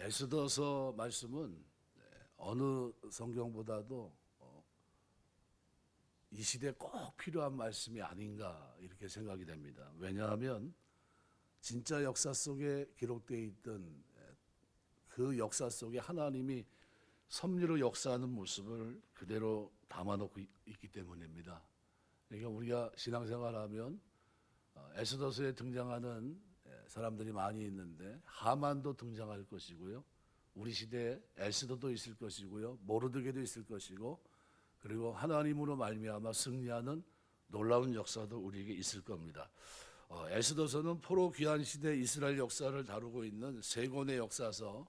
에스더서 말씀은 어느 성경보다도 이 시대에 꼭 필요한 말씀이 아닌가 이렇게 생각이 됩니다. 왜냐하면 진짜 역사 속에 기록되어 있던 그 역사 속에 하나님이 섭리로 역사하는 모습을 그대로 담아놓고 있기 때문입니다. 그러니까 우리가 신앙생활하면 에스더서에 등장하는 사람들이 많이 있는데 하만도 등장할 것이고요. 우리 시대에 에스더도 있을 것이고요. 모르드게도 있을 것이고, 그리고 하나님으로 말미암아 승리하는 놀라운 역사도 우리에게 있을 겁니다. 에스더서는 포로 귀환 시대 이스라엘 역사를 다루고 있는 세 권의 역사서,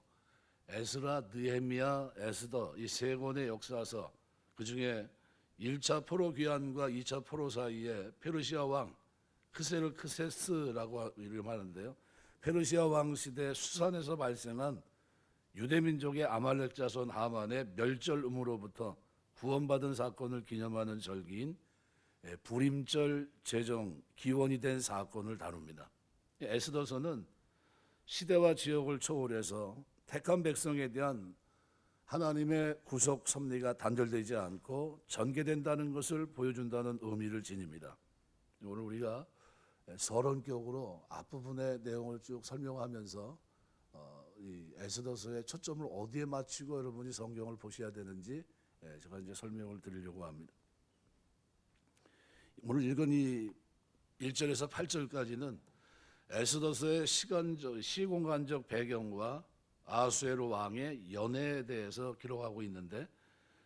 에스라, 느헤미야, 에스더, 이 세 권의 역사서, 그 중에 1차 포로 귀환과 2차 포로 사이에 페르시아 왕 크세르크세스라고 이름하는데요. 페르시아 왕 시대 수산에서 발생한 유대민족의 아말렉 자손 하만의 멸절음으로부터 구원받은 사건을 기념하는 절기인 불임절 제정 기원이 된 사건을 다룹니다. 에스더서는 시대와 지역을 초월해서 택한 백성에 대한 하나님의 구속 섭리가 단절되지 않고 전개된다는 것을 보여준다는 의미를 지닙니다. 오늘 우리가 서론격으로 앞부분의 내용을 쭉 설명하면서 이 에스더서의 초점을 어디에 맞추고 여러분이 성경을 보셔야 되는지 제가 이제 설명을 드리려고 합니다. 오늘 읽은 이 1절에서 8절까지는 에스더서의 시공간적 배경과 아하수에로 왕의 연애에 대해서 기록하고 있는데,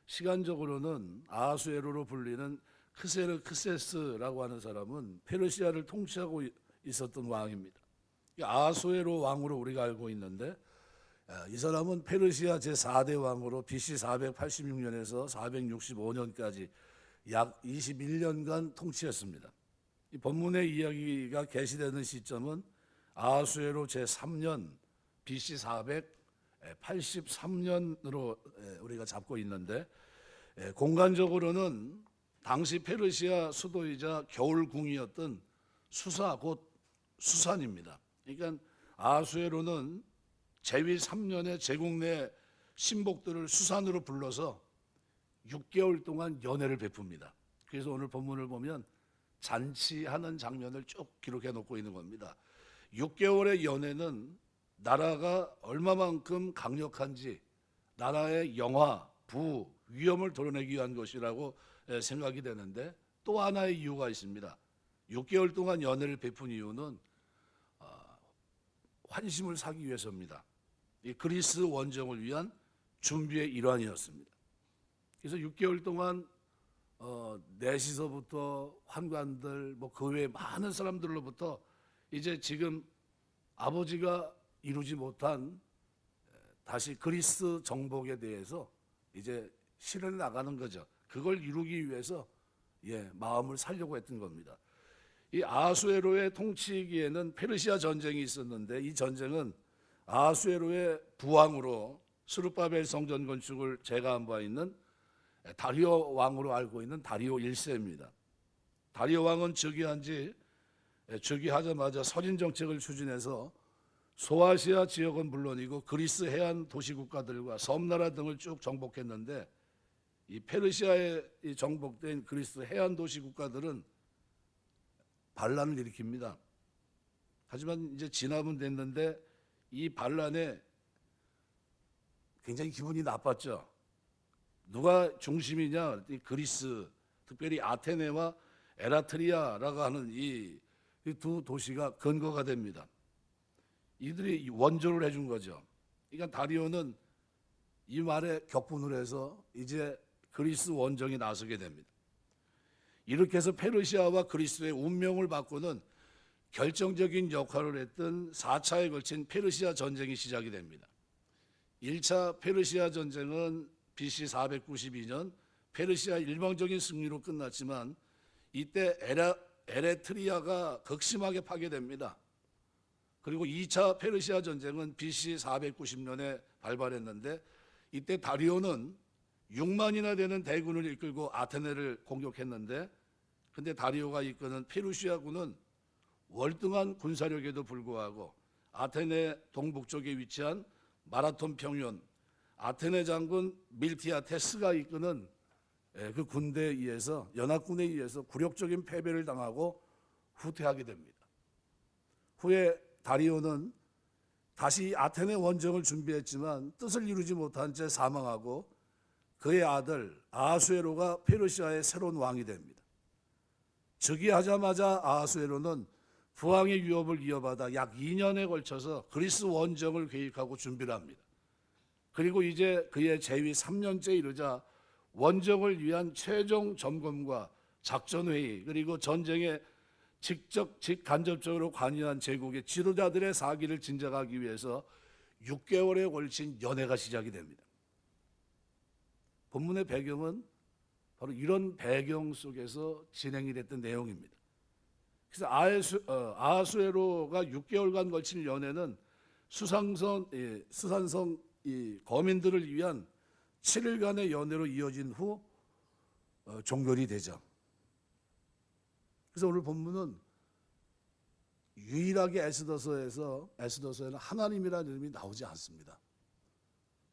시간적으로는 아하수에로로 불리는 크세르크세스라고 하는 사람은 페르시아를 통치하고 있었던 왕입니다. 아하수에로 왕으로 우리가 알고 있는데, 이 사람은 페르시아 제4대 왕으로 BC 486년에서 465년까지 약 21년간 통치했습니다. 이 본문의 이야기가 게시되는 시점은 아하수에로 제3년 BC 483년으로 우리가 잡고 있는데, 공간적으로는 당시 페르시아 수도이자 겨울궁이었던 수사 곧 수산입니다. 그러니까 아하수에로는 제위 3년에 제국 내 신복들을 수산으로 불러서 6개월 동안 연회를 베풉니다. 그래서 오늘 본문을 보면 잔치하는 장면을 쭉 기록해 놓고 있는 겁니다. 6개월의 연회는 나라가 얼마만큼 강력한지, 나라의 영화, 부, 위험을 드러내기 위한 것이라고 생각이 되는데, 또 하나의 이유가 있습니다. 6개월 동안 연회를 베푼 이유는 환심을 사기 위해서입니다. 이 그리스 원정을 위한 준비의 일환이었습니다. 그래서 6개월 동안 내시서부터 환관들, 그 외에 많은 사람들로부터 이제 지금 아버지가 이루지 못한 다시 그리스 정복에 대해서 이제 실현해 나가는 거죠. 그걸 이루기 위해서 마음을 살려고 했던 겁니다. 이 아하수에로의 통치기에는 페르시아 전쟁이 있었는데, 이 전쟁은 아하수에로의 부왕으로 스룹바벨 성전 건축을 제거한 바 있는 다리오 왕으로 알고 있는 다리오 1세입니다. 다리오 왕은 즉위하자마자 서진 정책을 추진해서 소아시아 지역은 물론이고 그리스 해안 도시 국가들과 섬나라 등을 쭉 정복했는데, 이 페르시아에 정복된 그리스 해안 도시 국가들은 반란을 일으킵니다. 하지만 이제 진압은 됐는데 이 반란에 굉장히 기분이 나빴죠. 누가 중심이냐? 그리스, 특별히 아테네와 에라트리아라고 하는 이 두 도시가 근거가 됩니다. 이들이 원조를 해준 거죠. 그러니까 다리오는 이 말에 격분을 해서 이제 그리스 원정이 나서게 됩니다. 이렇게 해서 페르시아와 그리스의 운명을 바꾸는 결정적인 역할을 했던 4차에 걸친 페르시아 전쟁이 시작이 됩니다. 1차 페르시아 전쟁은 BC 492년 페르시아 일방적인 승리로 끝났지만, 이때 에레트리아가 극심하게 파괴됩니다. 그리고 2차 페르시아 전쟁은 BC 490년에 발발했는데, 이때 다리오는 6만이나 되는 대군을 이끌고 아테네를 공격했는데, 근데 다리오가 이끄는 페르시아군은 월등한 군사력에도 불구하고 아테네 동북쪽에 위치한 마라톤 평윤 아테네 장군 밀티아테스가 이끄는 그 군대에 의해서 연합군에 의해서 굴욕적인 패배를 당하고 후퇴하게 됩니다. 후에 다리오는 다시 아테네 원정을 준비했지만 뜻을 이루지 못한 채 사망하고 그의 아들 아하수에로가 페르시아의 새로운 왕이 됩니다. 즉위하자마자 아하수에로는 부왕의 유업을 이어받아 약 2년에 걸쳐서 그리스 원정을 계획하고 준비를 합니다. 그리고 이제 그의 재위 3년째 이르자 원정을 위한 최종 점검과 작전회의 그리고 전쟁에 직간접적으로 관여한 제국의 지도자들의 사기를 진작하기 위해서 6개월에 걸친 연회가 시작이 됩니다. 본문의 배경은 바로 이런 배경 속에서 진행이 됐던 내용입니다. 그래서 아하수에로가 6개월간 걸친 연회는 수산성 거민들을 위한 7일간의 연회로 이어진 후 종결이 되죠. 그래서 오늘 본문은 유일하게 에스더서에는 하나님이라는 이름이 나오지 않습니다.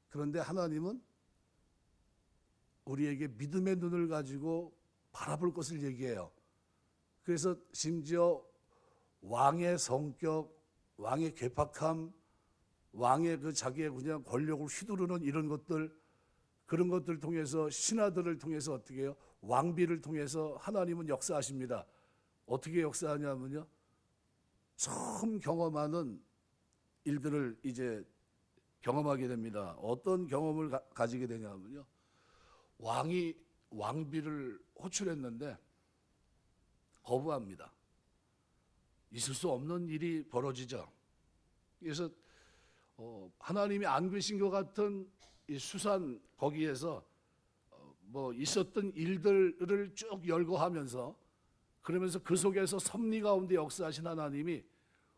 그런데 하나님은 우리에게 믿음의 눈을 가지고 바라볼 것을 얘기해요. 그래서 심지어 왕의 성격, 왕의 괴팍함, 왕의 그 자기의 그냥 권력을 휘두르는 이런 것들, 그런 것들을 통해서 신하들을 통해서 어떻게 해요? 왕비를 통해서 하나님은 역사하십니다. 어떻게 역사하냐면요, 처음 경험하는 일들을 이제 경험하게 됩니다. 어떤 경험을 가지게 되냐면요, 왕이 왕비를 호출했는데 거부합니다. 있을 수 없는 일이 벌어지죠. 그래서 하나님이 안 계신 것 같은 이 수산 거기에서 뭐 있었던 일들을 쭉 열거하면서, 그러면서 그 속에서 섭리 가운데 역사하신 하나님이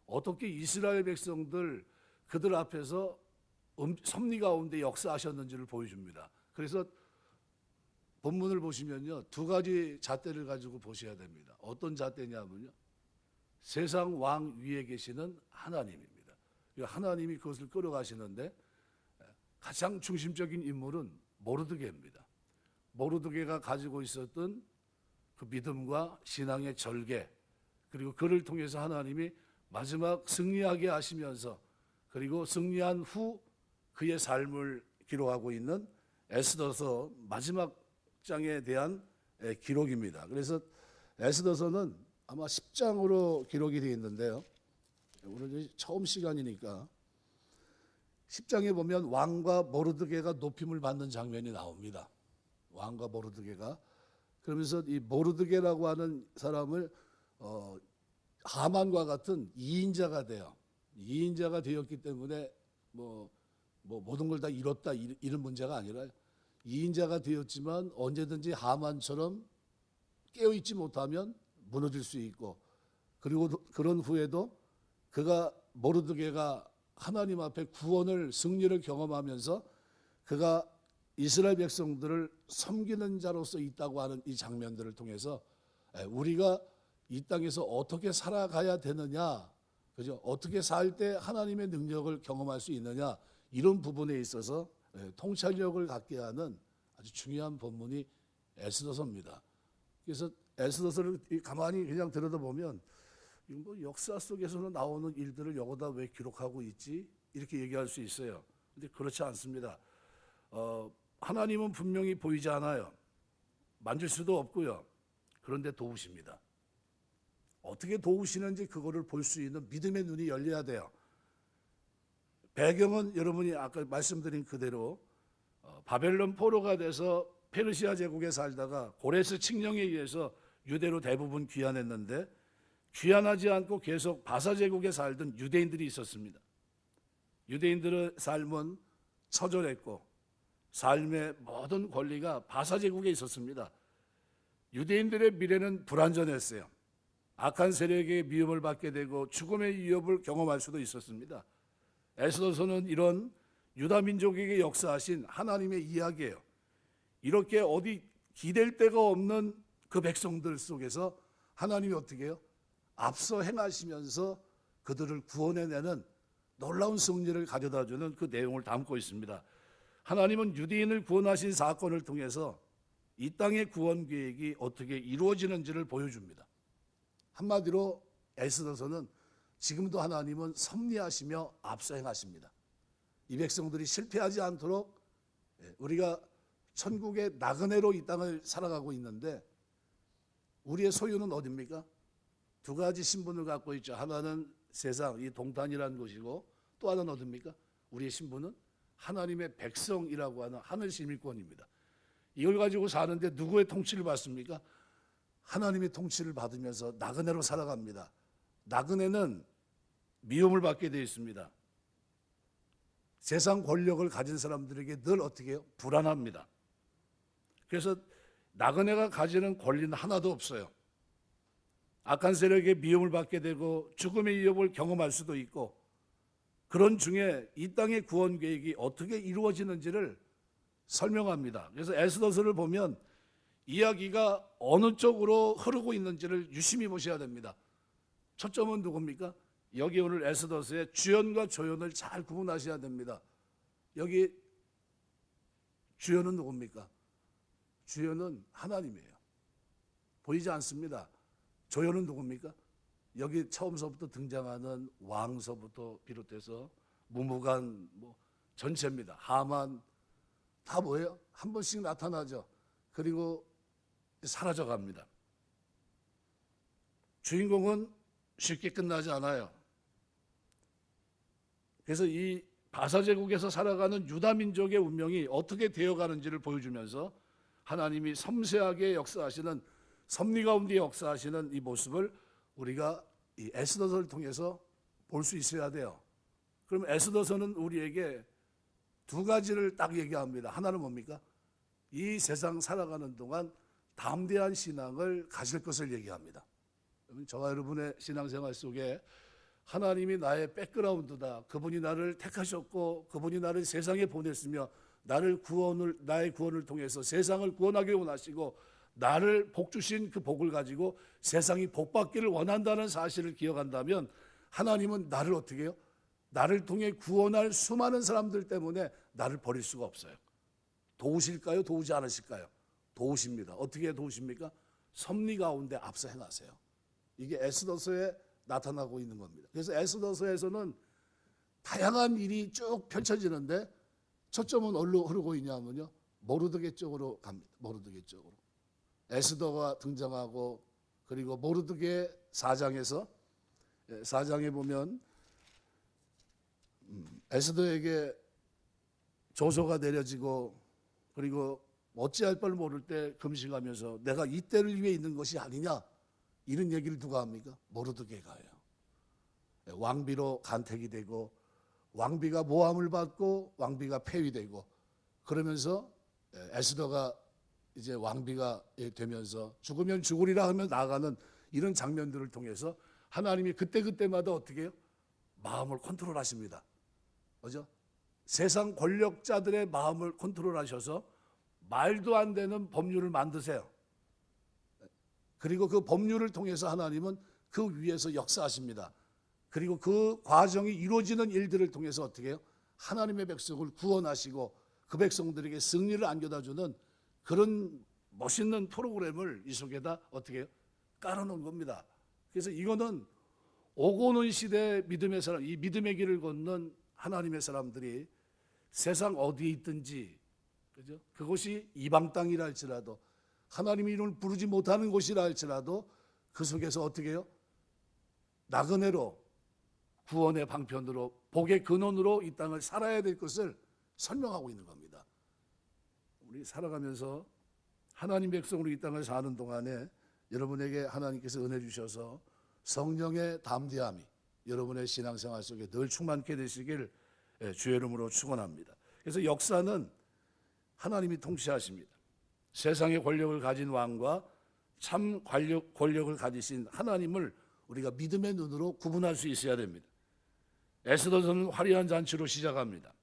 어떻게 이스라엘 백성들 그들 앞에서 섭리 가운데 역사하셨는지를 보여줍니다. 그래서 본문을 보시면요, 두 가지 잣대를 가지고 보셔야 됩니다. 어떤 잣대냐면요, 세상 왕 위에 계시는 하나님입니다. 하나님이 그것을 끌어가시는데 가장 중심적인 인물은 모르드게입니다. 모르드게가 가지고 있었던 그 믿음과 신앙의 절개, 그리고 그를 통해서 하나님이 마지막 승리하게 하시면서, 그리고 승리한 후 그의 삶을 기록하고 있는 에스더서 마지막 장에 대한 기록입니다. 그래서 에스더서는 아마 10장으로 기록이 되어 있는데요, 오늘 처음 시간이니까 10장에 보면 왕과 모르드게가 높임을 받는 장면이 나옵니다. 왕과 모르드게가. 그러면서 이 모르드게라고 하는 사람을 하만과 같은 이인자가 돼요. 이인자가 되었기 때문에 모든 걸 다 잃었다 이런 문제가 아니라, 이인자가 되었지만 언제든지 하만처럼 깨어있지 못하면 무너질 수 있고, 그리고 그런 후에도 그가 모르드게가 하나님 앞에 구원을 승리를 경험하면서 그가 이스라엘 백성들을 섬기는 자로서 있다고 하는 이 장면들을 통해서 우리가 이 땅에서 어떻게 살아가야 되느냐, 그죠? 어떻게 살 때 하나님의 능력을 경험할 수 있느냐, 이런 부분에 있어서 통찰력을 갖게 하는 아주 중요한 본문이 에스더서입니다. 그래서 에스더서를 가만히 그냥 들여다보면 뭐 역사 속에서는 나오는 일들을 여기다 왜 기록하고 있지? 이렇게 얘기할 수 있어요. 근데 그렇지 않습니다. 하나님은 분명히 보이지 않아요. 만질 수도 없고요. 그런데 도우십니다. 어떻게 도우시는지 그거를 볼 수 있는 믿음의 눈이 열려야 돼요. 배경은 여러분이 아까 말씀드린 그대로 바벨론 포로가 돼서 페르시아 제국에 살다가 고레스 칙령에 의해서 유대로 대부분 귀환했는데, 귀환하지 않고 계속 바사 제국에 살던 유대인들이 있었습니다. 유대인들의 삶은 처절했고 삶의 모든 권리가 바사 제국에 있었습니다. 유대인들의 미래는 불안전했어요. 악한 세력의 미움을 받게 되고 죽음의 위협을 경험할 수도 있었습니다. 에스더서는 이런 유다 민족에게 역사하신 하나님의 이야기예요. 이렇게 어디 기댈 데가 없는 그 백성들 속에서 하나님이 어떻게 해요? 앞서 행하시면서 그들을 구원해내는 놀라운 승리를 가져다주는 그 내용을 담고 있습니다. 하나님은 유대인을 구원하신 사건을 통해서 이 땅의 구원 계획이 어떻게 이루어지는지를 보여줍니다. 한마디로 에스더서는 지금도 하나님은 섭리하시며 앞서 행하십니다. 이 백성들이 실패하지 않도록 우리가 천국의 나그네로 이 땅을 살아가고 있는데 우리의 소유는 어디입니까? 두 가지 신분을 갖고 있죠. 하나는 세상, 이 동탄이라는 곳이고 또 하나는 어디입니까? 우리의 신분은 하나님의 백성이라고 하는 하늘 시민권입니다. 이걸 가지고 사는데 누구의 통치를 받습니까? 하나님의 통치를 받으면서 나그네로 살아갑니다. 나그네는 미움을 받게 되어 있습니다. 세상 권력을 가진 사람들에게 늘 어떻게 해요? 불안합니다. 그래서 나그네가 가지는 권리는 하나도 없어요. 악한 세력에 미움을 받게 되고 죽음의 위협을 경험할 수도 있고 그런 중에 이 땅의 구원 계획이 어떻게 이루어지는지를 설명합니다. 그래서 에스더서를 보면 이야기가 어느 쪽으로 흐르고 있는지를 유심히 보셔야 됩니다. 초점은 누굽니까? 여기 오늘 에스더서의 주연과 조연을 잘 구분하셔야 됩니다. 여기 주연은 누굽니까? 주연은 하나님이에요. 보이지 않습니다. 조연은 누굽니까? 여기 처음서부터 등장하는 왕서부터 비롯해서 무무간 전체입니다. 하만 다 뭐예요? 한 번씩 나타나죠. 그리고 사라져 갑니다. 주인공은 쉽게 끝나지 않아요. 그래서 이 바사 제국에서 살아가는 유다 민족의 운명이 어떻게 되어가는지를 보여주면서 하나님이 섬세하게 역사하시는 섭리 가운데 역사하시는 이 모습을 우리가 이 에스더서를 통해서 볼 수 있어야 돼요. 그럼 에스더서는 우리에게 두 가지를 딱 얘기합니다. 하나는 뭡니까? 이 세상 살아가는 동안 담대한 신앙을 가질 것을 얘기합니다. 저와 여러분의 신앙생활 속에 하나님이 나의 백그라운드다. 그분이 나를 택하셨고 그분이 나를 세상에 보냈으며 나의 구원을 통해서 세상을 구원하기를 원하시고 나를 복 주신 그 복을 가지고 세상이 복받기를 원한다는 사실을 기억한다면 하나님은 나를 어떻게 해요? 나를 통해 구원할 수많은 사람들 때문에 나를 버릴 수가 없어요. 도우실까요? 도우지 않으실까요? 도우십니다. 어떻게 도우십니까? 섭리 가운데 앞서 행하세요. 이게 에스더서에 나타나고 있는 겁니다. 그래서 에스더서에서는 다양한 일이 쭉 펼쳐지는데 초점은 어디로 흐르고 있냐면요. 모르드게 쪽으로 갑니다. 모르드게 쪽으로. 에스더가 등장하고 그리고 모르드게 4장에 보면 에스더에게 조소가 내려지고 그리고 어찌할 바를 모를 때 금식하면서 내가 이 때를 위해 있는 것이 아니냐 이런 얘기를 누가 합니까? 모르드게가 해요. 왕비로 간택이 되고 왕비가 모함을 받고 왕비가 폐위되고 그러면서 에스더가 이제 왕비가 되면서 죽으면 죽으리라 하며 나아가는 이런 장면들을 통해서 하나님이 그때그때마다 어떻게 해요? 마음을 컨트롤하십니다. 그죠? 세상 권력자들의 마음을 컨트롤하셔서 말도 안 되는 법률을 만드세요. 그리고 그 법률을 통해서 하나님은 그 위에서 역사하십니다. 그리고 그 과정이 이루어지는 일들을 통해서 어떻게 해요? 하나님의 백성을 구원하시고 그 백성들에게 승리를 안겨다주는 그런 멋있는 프로그램을 이 속에다 어떻게 해요? 깔아놓은 겁니다. 그래서 이거는 오고 오는 시대 믿음의 사람, 이 믿음의 길을 걷는 하나님의 사람들이 세상 어디에 있든지, 그죠? 그곳이 이방 땅이라 할지라도 하나님의 이름을 부르지 못하는 곳이라 할지라도 그 속에서 어떻게 해요? 나그네로 구원의 방편으로 복의 근원으로 이 땅을 살아야 될 것을 설명하고 있는 겁니다. 우리 살아가면서 하나님 백성으로 이 땅을 사는 동안에 여러분에게 하나님께서 은혜 주셔서 성령의 담대함이 여러분의 신앙생활 속에 늘 충만케 되시길 주의 이름으로 축원합니다. 그래서 역사는 하나님이 통치하십니다. 세상의 권력을 가진 왕과 참 권력을 가지신 하나님을 우리가 믿음의 눈으로 구분할 수 있어야 됩니다. 에스더서는 화려한 잔치로 시작합니다.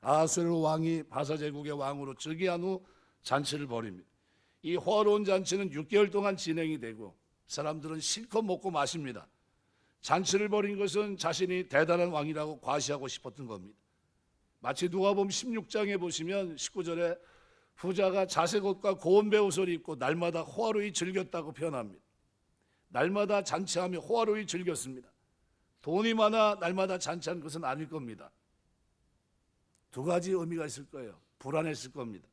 아하수에로 왕이 바사 제국의 왕으로 즉위한 후 잔치를 벌입니다. 이 호화로운 잔치는 6개월 동안 진행이 되고 사람들은 실컷 먹고 마십니다. 잔치를 벌인 것은 자신이 대단한 왕이라고 과시하고 싶었던 겁니다. 마치 누가복음 16장에 보시면 19절에 부자가 자색 옷과 고운 베옷을 입고 날마다 호화로이 즐겼다고 표현합니다. 날마다 잔치하며 호화로이 즐겼습니다. 돈이 많아 날마다 잔치한 것은 아닐 겁니다. 두 가지 의미가 있을 거예요. 불안했을 겁니다.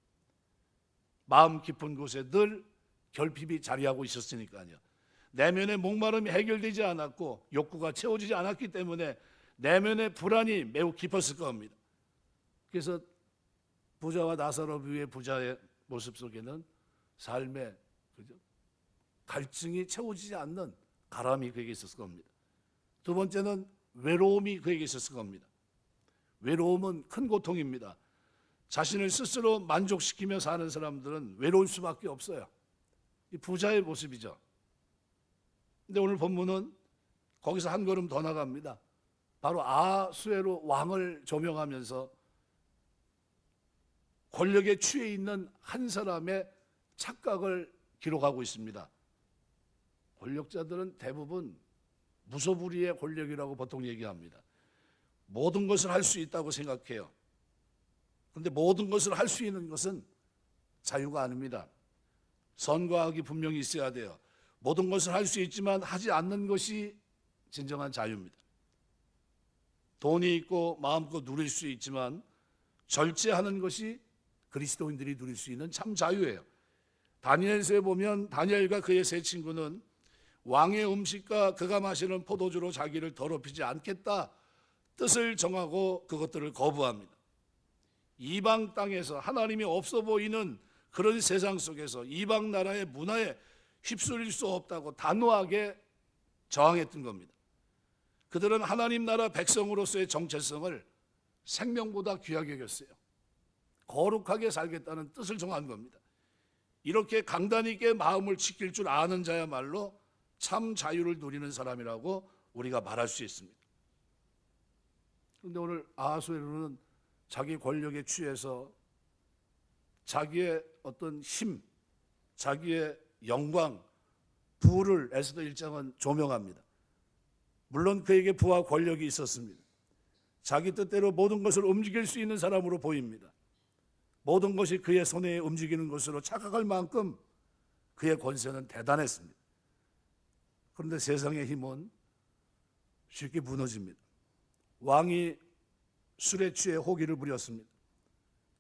마음 깊은 곳에 늘 결핍이 자리하고 있었으니까요. 내면의 목마름이 해결되지 않았고 욕구가 채워지지 않았기 때문에 내면의 불안이 매우 깊었을 겁니다. 그래서 부자와 나사로 비유의 부자의 모습 속에는 삶의 갈증이 채워지지 않는 가람이 그에게 있었을 겁니다. 두 번째는 외로움이 그에게 있었을 겁니다. 외로움은 큰 고통입니다. 자신을 스스로 만족시키며 사는 사람들은 외로울 수밖에 없어요. 이 부자의 모습이죠. 근데 오늘 본문은 거기서 한 걸음 더 나갑니다. 바로 아수에로 왕을 조명하면서 권력에 취해 있는 한 사람의 착각을 기록하고 있습니다. 권력자들은 대부분 무소불위의 권력이라고 보통 얘기합니다. 모든 것을 할 수 있다고 생각해요. 그런데 모든 것을 할 수 있는 것은 자유가 아닙니다. 선과학이 분명히 있어야 돼요. 모든 것을 할 수 있지만 하지 않는 것이 진정한 자유입니다. 돈이 있고 마음껏 누릴 수 있지만 절제하는 것이 그리스도인들이 누릴 수 있는 참 자유예요. 다니엘서에 보면 다니엘과 그의 세 친구는 왕의 음식과 그가 마시는 포도주로 자기를 더럽히지 않겠다 뜻을 정하고 그것들을 거부합니다. 이방 땅에서 하나님이 없어 보이는 그런 세상 속에서 이방 나라의 문화에 휩쓸릴 수 없다고 단호하게 저항했던 겁니다. 그들은 하나님 나라 백성으로서의 정체성을 생명보다 귀하게 여겼어요. 거룩하게 살겠다는 뜻을 정한 겁니다. 이렇게 강단 있게 마음을 지킬 줄 아는 자야말로 참 자유를 누리는 사람이라고 우리가 말할 수 있습니다. 그런데 오늘 아하수에로는 자기 권력에 취해서 자기의 어떤 힘, 자기의 영광, 부를 에스더 1장은 조명합니다. 물론 그에게 부와 권력이 있었습니다. 자기 뜻대로 모든 것을 움직일 수 있는 사람으로 보입니다. 모든 것이 그의 손에 움직이는 것으로 착각할 만큼 그의 권세는 대단했습니다. 그런데 세상의 힘은 쉽게 무너집니다. 왕이 술에 취해 호기를 부렸습니다.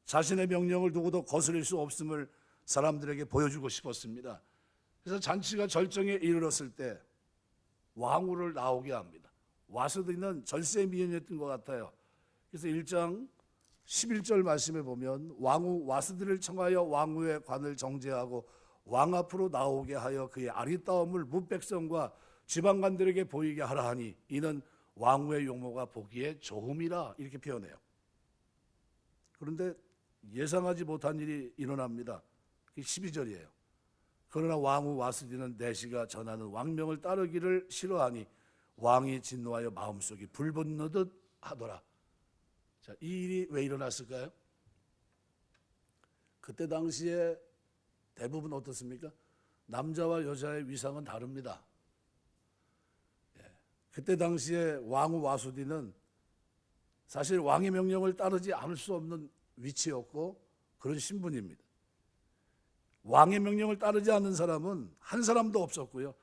자신의 명령을 누구도 거스릴 수 없음을 사람들에게 보여주고 싶었습니다. 그래서 잔치가 절정에 이르렀을 때 왕후를 나오게 합니다. 와스디는 절세 미연이었던 것 같아요. 그래서 1장 11절 말씀에 보면 왕후 와스디를 청하여 왕후의 관을 정제하고 왕 앞으로 나오게 하여 그의 아리따움을 뭇백성과 지방관들에게 보이게 하라 하니 이는 왕후의 용모가 보기에 좋음이라 이렇게 표현해요. 그런데 예상하지 못한 일이 일어납니다. 그게 12절이에요. 그러나 왕후 와스디는 내시가 전하는 왕명을 따르기를 싫어하니 왕이 진노하여 마음속이 불붙는 듯 하더라. 자, 이 일이 왜 일어났을까요? 그때 당시에 대부분 어떻습니까? 남자와 여자의 위상은 다릅니다. 그때 당시에 왕후 와수디는 사실 왕의 명령을 따르지 않을 수 없는 위치였고 그런 신분입니다. 왕의 명령을 따르지 않는 사람은 한 사람도 없었고요.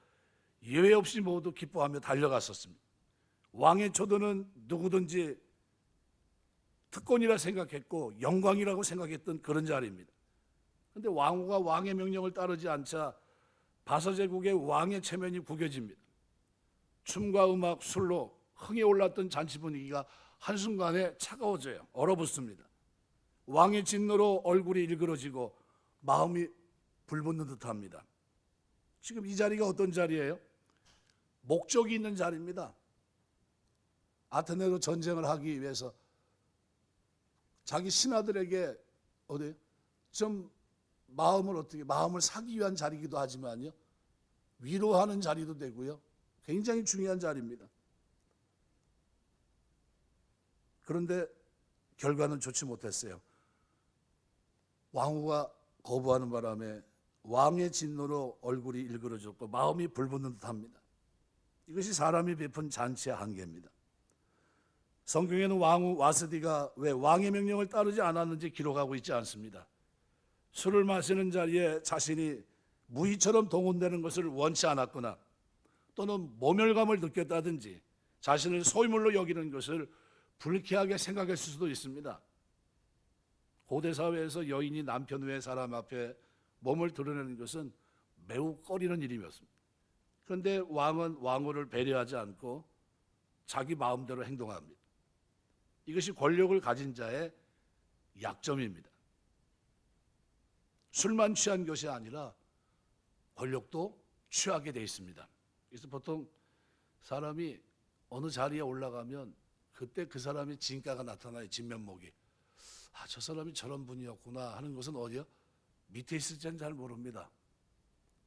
예외 없이 모두 기뻐하며 달려갔었습니다. 왕의 초도는 누구든지 특권이라 생각했고 영광이라고 생각했던 그런 자리입니다. 그런데 왕후가 왕의 명령을 따르지 않자 바사제국의 왕의 체면이 구겨집니다. 춤과 음악, 술로 흥에 올랐던 잔치 분위기가 한순간에 차가워져요. 얼어붙습니다. 왕의 진노로 얼굴이 일그러지고 마음이 불붙는 듯합니다. 지금 이 자리가 어떤 자리예요? 목적이 있는 자리입니다. 아테네로 전쟁을 하기 위해서 자기 신하들에게 좀 마음을 사기 위한 자리이기도 하지만요, 위로하는 자리도 되고요, 굉장히 중요한 자리입니다. 그런데 결과는 좋지 못했어요. 왕후가 거부하는 바람에 왕의 진노로 얼굴이 일그러졌고 마음이 불붙는 듯합니다. 이것이 사람이 베푼 잔치의 한계입니다. 성경에는 왕후 와스디가 왜 왕의 명령을 따르지 않았는지 기록하고 있지 않습니다. 술을 마시는 자리에 자신이 무의처럼 동원되는 것을 원치 않았거나 또는 모멸감을 느꼈다든지 자신을 소유물로 여기는 것을 불쾌하게 생각했을 수도 있습니다. 고대 사회에서 여인이 남편 외의 사람 앞에 몸을 드러내는 것은 매우 꺼리는 일이었습니다. 그런데 왕은 왕후를 배려하지 않고 자기 마음대로 행동합니다. 이것이 권력을 가진 자의 약점입니다. 술만 취한 것이 아니라 권력도 취하게 돼 있습니다. 그래서 보통 사람이 어느 자리에 올라가면 그때 그 사람의 진가가 나타나요. 진면목이. 저 사람이 저런 분이었구나 하는 것은 어디요? 밑에 있을 때는 잘 모릅니다.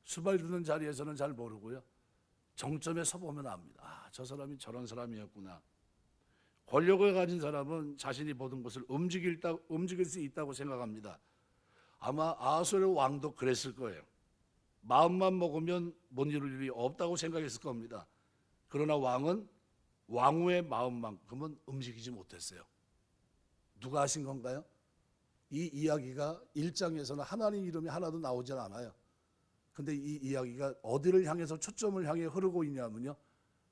수발드는 자리에서는 잘 모르고요. 정점에 서보면 압니다. 저 사람이 저런 사람이었구나. 권력을 가진 사람은 자신이 모든 것을 움직일 수 있다고 생각합니다. 아마 아하수에로 왕도 그랬을 거예요. 마음만 먹으면 못 이룰 일이 없다고 생각했을 겁니다. 그러나 왕은 왕후의 마음만큼은 움직이지 못했어요. 누가 하신 건가요? 이 이야기가 1장에서는 하나님 이름이 하나도 나오질 않아요. 근데 이 이야기가 어디를 향해서 초점을 향해 흐르고 있냐면요,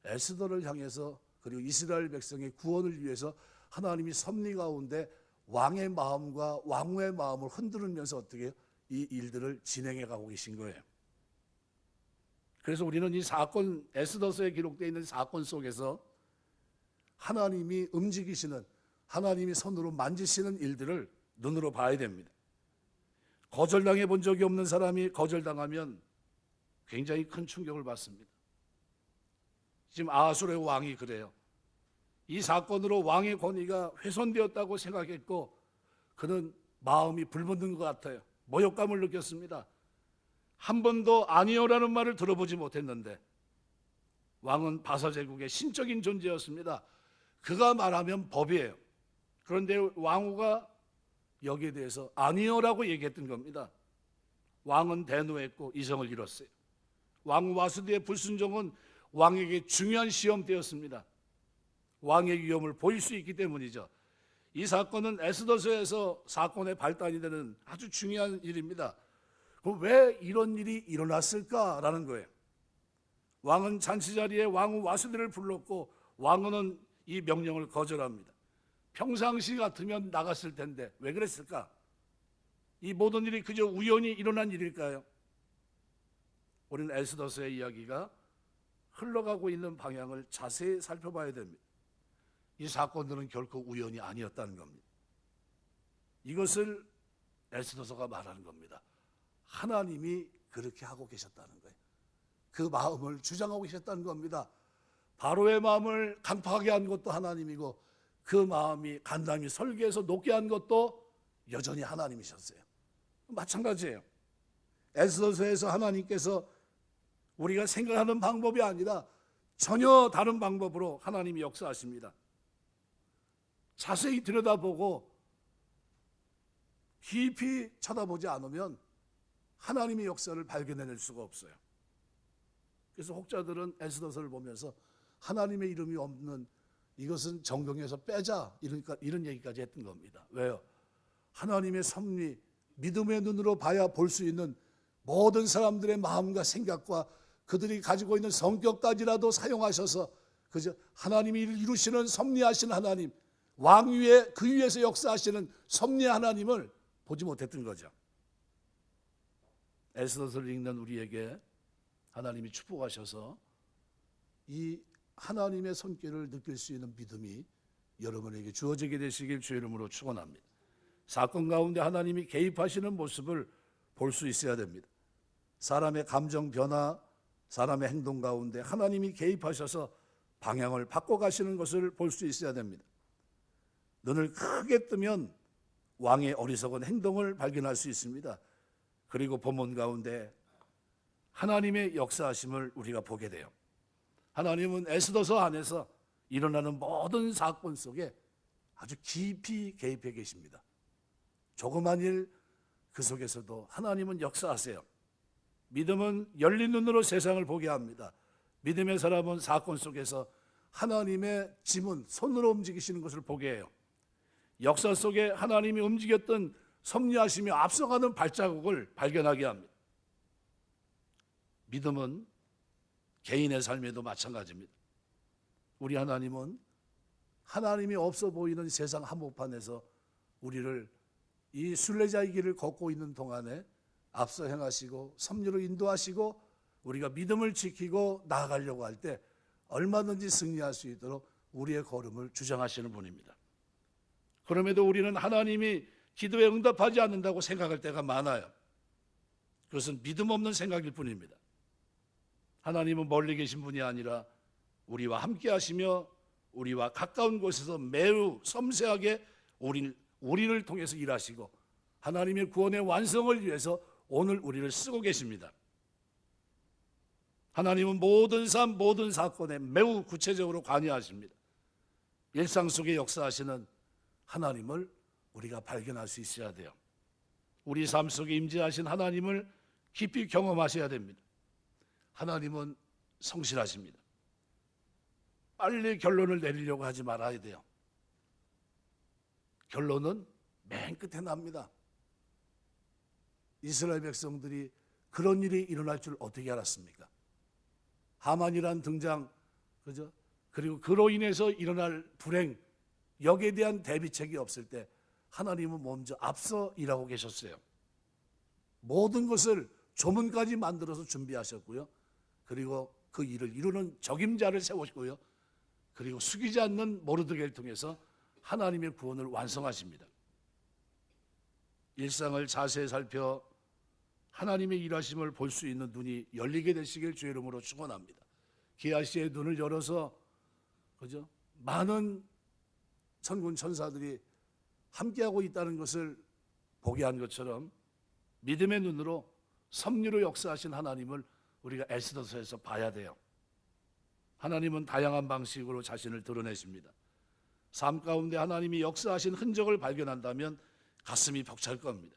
에스더를 향해서, 그리고 이스라엘 백성의 구원을 위해서 하나님이 섭리 가운데 왕의 마음과 왕후의 마음을 흔들면서 어떻게 해요? 이 일들을 진행해 가고 계신 거예요. 그래서 우리는 이 사건, 에스더서에 기록되어 있는 사건 속에서 하나님이 움직이시는, 하나님이 손으로 만지시는 일들을 눈으로 봐야 됩니다. 거절당해 본 적이 없는 사람이 거절당하면 굉장히 큰 충격을 받습니다. 지금 아하수르의 왕이 그래요. 이 사건으로 왕의 권위가 훼손되었다고 생각했고 그는 마음이 불붙는 것 같아요. 모욕감을 느꼈습니다. 한 번도 아니요라는 말을 들어보지 못했는데 왕은 바사 제국의 신적인 존재였습니다. 그가 말하면 법이에요. 그런데 왕후가 여기에 대해서 아니요라고 얘기했던 겁니다. 왕은 대노했고 이성을 잃었어요. 왕후 와스디의 불순종은 왕에게 중요한 시험대였습니다. 왕의 위험을 보일 수 있기 때문이죠. 이 사건은 에스더서에서 사건의 발단이 되는 아주 중요한 일입니다. 그럼 왜 이런 일이 일어났을까라는 거예요. 왕은 잔치 자리에 왕후 와스디를 불렀고 왕후는 이 명령을 거절합니다. 평상시 같으면 나갔을 텐데 왜 그랬을까? 이 모든 일이 그저 우연히 일어난 일일까요? 우리는 에스더서의 이야기가 흘러가고 있는 방향을 자세히 살펴봐야 됩니다. 이 사건들은 결코 우연이 아니었다는 겁니다. 이것을 에스더서가 말하는 겁니다. 하나님이 그렇게 하고 계셨다는 거예요. 그 마음을 주장하고 계셨다는 겁니다. 바로의 마음을 강팍하게 한 것도 하나님이고 그 마음이 간담이 설계해서 높게 한 것도 여전히 하나님이셨어요. 마찬가지예요. 에스더서에서 하나님께서 우리가 생각하는 방법이 아니라 전혀 다른 방법으로 하나님이 역사하십니다. 자세히 들여다보고 깊이 쳐다보지 않으면 하나님의 역사를 발견해낼 수가 없어요. 그래서 혹자들은 에스더서를 보면서 하나님의 이름이 없는 이것은 정경에서 빼자 이런 얘기까지 했던 겁니다. 왜요? 하나님의 섭리, 믿음의 눈으로 봐야 볼 수 있는 모든 사람들의 마음과 생각과 그들이 가지고 있는 성격까지라도 사용하셔서 그저 하나님이 이루시는 섭리하신 하나님, 왕위에 그 위에서 역사하시는 섭리 하나님을 보지 못했던 거죠. 에스더서를 읽는 우리에게 하나님이 축복하셔서 이 하나님의 손길을 느낄 수 있는 믿음이 여러분에게 주어지게 되시길 주의 이름으로 축원합니다. 사건 가운데 하나님이 개입하시는 모습을 볼 수 있어야 됩니다. 사람의 감정 변화, 사람의 행동 가운데 하나님이 개입하셔서 방향을 바꿔가시는 것을 볼 수 있어야 됩니다. 눈을 크게 뜨면 왕의 어리석은 행동을 발견할 수 있습니다. 그리고 본문 가운데 하나님의 역사하심을 우리가 보게 돼요. 하나님은 에스더서 안에서 일어나는 모든 사건 속에 아주 깊이 개입해 계십니다. 조그만 일 그 속에서도 하나님은 역사하세요. 믿음은 열린 눈으로 세상을 보게 합니다. 믿음의 사람은 사건 속에서 하나님의 지문, 손으로 움직이시는 것을 보게 해요. 역사 속에 하나님이 움직였던 섭리하시며 앞서가는 발자국을 발견하게 합니다. 믿음은 개인의 삶에도 마찬가지입니다. 우리 하나님은 하나님이 없어 보이는 세상 한복판에서 우리를 이 순례자의 길을 걷고 있는 동안에 앞서 행하시고 섭리로 인도하시고 우리가 믿음을 지키고 나아가려고 할 때 얼마든지 승리할 수 있도록 우리의 걸음을 주장하시는 분입니다. 그럼에도 우리는 하나님이 기도에 응답하지 않는다고 생각할 때가 많아요. 그것은 믿음 없는 생각일 뿐입니다. 하나님은 멀리 계신 분이 아니라 우리와 함께 하시며 우리와 가까운 곳에서 매우 섬세하게 우리를 통해서 일하시고 하나님의 구원의 완성을 위해서 오늘 우리를 쓰고 계십니다. 하나님은 모든 삶, 모든 사건에 매우 구체적으로 관여하십니다. 일상 속에 역사하시는 하나님을 우리가 발견할 수 있어야 돼요. 우리 삶 속에 임재하신 하나님을 깊이 경험하셔야 됩니다. 하나님은 성실하십니다. 빨리 결론을 내리려고 하지 말아야 돼요. 결론은 맨 끝에 납니다. 이스라엘 백성들이 그런 일이 일어날 줄 어떻게 알았습니까? 하만이란 등장, 그죠? 그리고 그로 인해서 일어날 불행, 여기에 대한 대비책이 없을 때 하나님은 먼저 앞서 일하고 계셨어요. 모든 것을 조문까지 만들어서 준비하셨고요. 그리고 그 일을 이루는 적임자를 세우시고요. 그리고 숙이지 않는 모르드게를 통해서 하나님의 구원을 완성하십니다. 일상을 자세히 살펴 하나님의 일하심을 볼 수 있는 눈이 열리게 되시길 주의 이름으로 축원합니다. 게하시의 눈을 열어서 그죠? 많은 천군 천사들이 함께하고 있다는 것을 보게 한 것처럼 믿음의 눈으로 섭리로 역사하신 하나님을 우리가 에스더서에서 봐야 돼요. 하나님은 다양한 방식으로 자신을 드러내십니다. 삶 가운데 하나님이 역사하신 흔적을 발견한다면 가슴이 벅찰 겁니다.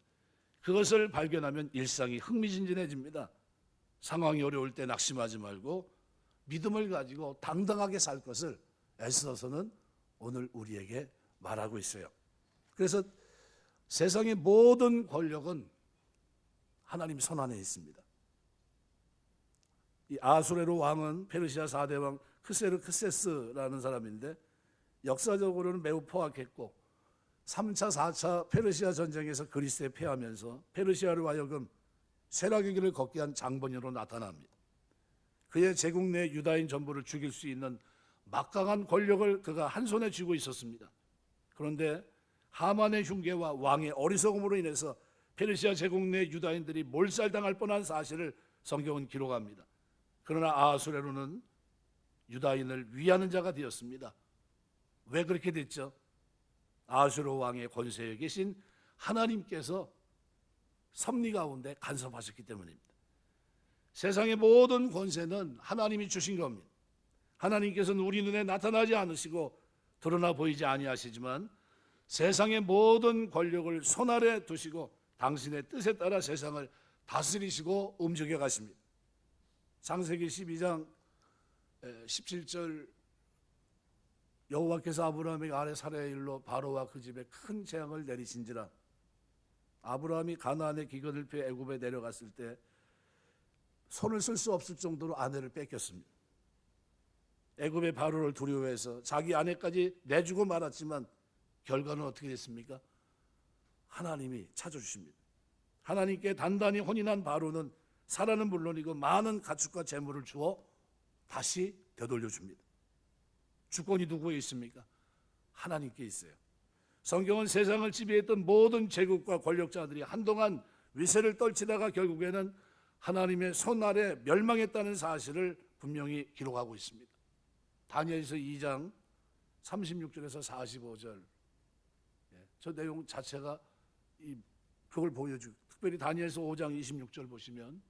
그것을 발견하면 일상이 흥미진진해집니다. 상황이 어려울 때 낙심하지 말고 믿음을 가지고 당당하게 살 것을 에스더서는 오늘 우리에게 말하고 있어요. 그래서 세상의 모든 권력은 하나님 손 안에 있습니다. 이 아수레로 왕은 페르시아 4대 왕 크세르크세스라는 사람인데 역사적으로는 매우 포악했고 3차, 4차 페르시아 전쟁에서 그리스에 패하면서 페르시아로 하여금 쇠락의 길을 걷게 한 장본인으로 나타납니다. 그의 제국 내 유다인 전부를 죽일 수 있는 막강한 권력을 그가 한 손에 쥐고 있었습니다. 그런데 하만의 흉계와 왕의 어리석음으로 인해서 페르시아 제국 내 유다인들이 몰살당할 뻔한 사실을 성경은 기록합니다. 그러나 아하수에로는 유다인을 위하는 자가 되었습니다. 왜 그렇게 됐죠? 아하수에로 왕의 권세에 계신 하나님께서 섭리 가운데 간섭하셨기 때문입니다. 세상의 모든 권세는 하나님이 주신 겁니다. 하나님께서는 우리 눈에 나타나지 않으시고 드러나 보이지 아니하시지만 세상의 모든 권력을 손아래 두시고 당신의 뜻에 따라 세상을 다스리시고 움직여 가십니다. 창세기 12장 17절 여호와께서 아브라함에게 아래 사례의 일로 바로와 그 집에 큰 재앙을 내리신지라. 아브라함이 가나안의 기근을 피해 애굽에 내려갔을 때 손을 쓸 수 없을 정도로 아내를 뺏겼습니다. 애굽의 바로를 두려워해서 자기 아내까지 내주고 말았지만 결과는 어떻게 됐습니까? 하나님이 찾아주십니다. 하나님께 단단히 혼인한 바로는 사라는 물론이고 많은 가축과 재물을 주어 다시 되돌려줍니다. 주권이 누구에 있습니까? 하나님께 있어요. 성경은 세상을 지배했던 모든 제국과 권력자들이 한동안 위세를 떨치다가 결국에는 하나님의 손 아래 멸망했다는 사실을 분명히 기록하고 있습니다. 다니엘서 2장 36절에서 45절 저 내용 자체가 그걸 보여주고 특별히 다니엘서 5장 26절 보시면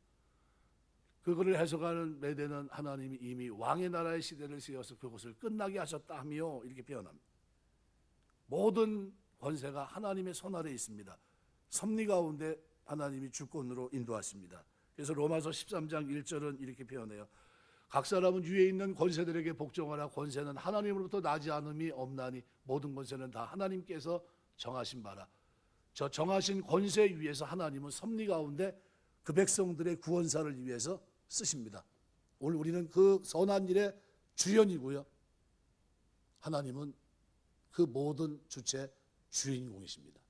그거를 해석하는 메대는 하나님이 이미 왕의 나라의 시대를 세워서 그것을 끝나게 하셨다 하며 이렇게 표현합니다. 모든 권세가 하나님의 손 아래에 있습니다. 섭리 가운데 하나님이 주권으로 인도하십니다. 그래서 로마서 13장 1절은 이렇게 표현해요. 각 사람은 위에 있는 권세들에게 복종하라. 권세는 하나님으로부터 나지 않음이 없나니 모든 권세는 다 하나님께서 정하신 바라. 저 정하신 권세 위에서 하나님은 섭리 가운데 그 백성들의 구원사를 위해서 쓰십니다. 오늘 우리는 그 선한 일의 주연이고요, 하나님은 그 모든 주체 주인공이십니다.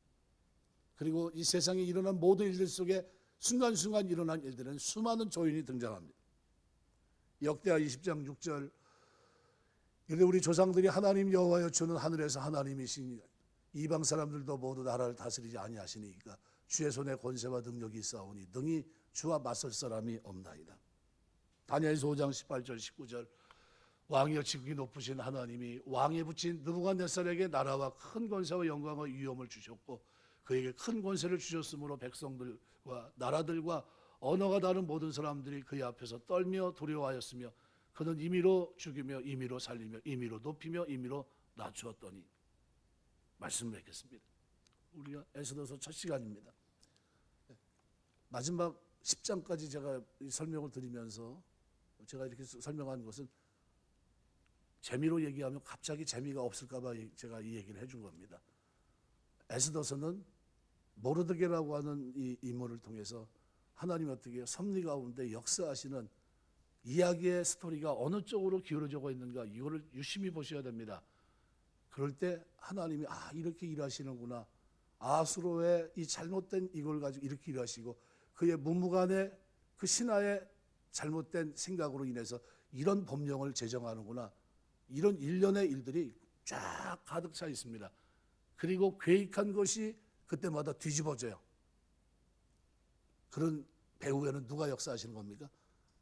그리고 이 세상에 일어난 모든 일들 속에 순간순간 일어난 일들은 수많은 조인이 등장합니다. 역대하 20장 6절, 이르되 우리 조상들이 하나님 여호와여 주는 하늘에서 하나님이시니 이방 사람들도 모두 나라를 다스리지 아니하시니까 주의 손에 권세와 능력이 있사오니 능히 주와 맞설 사람이 없나이다. 다니엘서 5장 18절 19절, 왕이여 지극히 높으신 하나님이 왕에 붙인 느부갓네살에게 나라와 큰 권세와 영광과 위엄을 주셨고 그에게 큰 권세를 주셨으므로 백성들과 나라들과 언어가 다른 모든 사람들이 그의 앞에서 떨며 두려워하였으며 그는 임의로 죽이며 임의로 살리며 임의로 높이며 임의로 낮추었더니. 말씀을 뵙겠습니다. 우리가 에스더서 첫 시간입니다. 마지막 10장까지 제가 설명을 드리면서 제가 이렇게 설명한 것은 재미로 얘기하면 갑자기 재미가 없을까 봐 제가 이 얘기를 해준 겁니다. 에스더서는 모르드게라고 하는 이 인물을 통해서 하나님 어떻게 섭리 가운데 역사하시는 이야기의 스토리가 어느 쪽으로 기울어져 있는가, 이거를 유심히 보셔야 됩니다. 그럴 때 하나님이 이렇게 일하시는구나, 아수로의 이 잘못된 이걸 가지고 이렇게 일하시고 그의 문무간의 그 신하의 잘못된 생각으로 인해서 이런 법령을 제정하는구나, 이런 일련의 일들이 쫙 가득 차 있습니다. 그리고 계획한 것이 그때마다 뒤집어져요. 그런 배후에는 누가 역사하시는 겁니까?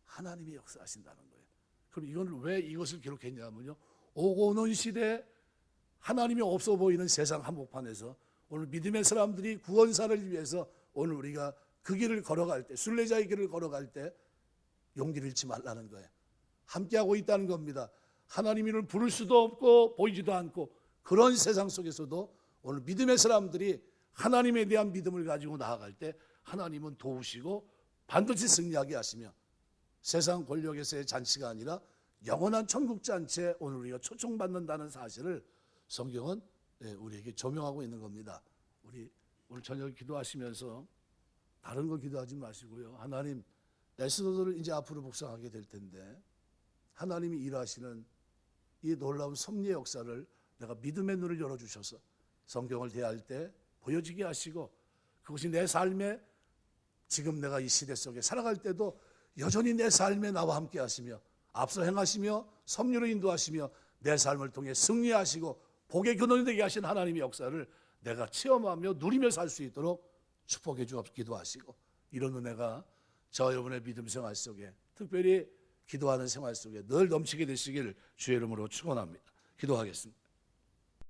하나님이 역사하신다는 거예요. 그럼 이건 왜 이것을 기록했냐면요, 오고 오는 시대에 하나님이 없어 보이는 세상 한복판에서 오늘 믿음의 사람들이 구원사를 위해서 오늘 우리가 그 길을 걸어갈 때, 순례자의 길을 걸어갈 때 용기를 잃지 말라는 거예요. 함께하고 있다는 겁니다. 하나님을 부를 수도 없고 보이지도 않고 그런 세상 속에서도 오늘 믿음의 사람들이 하나님에 대한 믿음을 가지고 나아갈 때 하나님은 도우시고 반드시 승리하게 하시며 세상 권력에서의 잔치가 아니라 영원한 천국 잔치에 오늘 우리가 초청받는다는 사실을 성경은 우리에게 조명하고 있는 겁니다. 우리 오늘 저녁 기도하시면서 다른 거 기도하지 마시고요, 하나님, 에스더를 이제 앞으로 묵상하게 될 텐데 하나님이 일하시는 이 놀라운 섭리의 역사를 내가 믿음의 눈을 열어주셔서 성경을 대할 때 보여지게 하시고 그것이 내 삶에 지금 내가 이 시대 속에 살아갈 때도 여전히 내 삶에 나와 함께 하시며 앞서 행하시며 섭리로 인도하시며 내 삶을 통해 승리하시고 복의 근원이 되게 하신 하나님의 역사를 내가 체험하며 누리며 살 수 있도록 축복해 주옵기도 하시고 이런 은혜가 저 여러분의 믿음 생활 속에, 특별히 기도하는 생활 속에 늘 넘치게 되시길 주의 이름으로 축원합니다. 기도하겠습니다.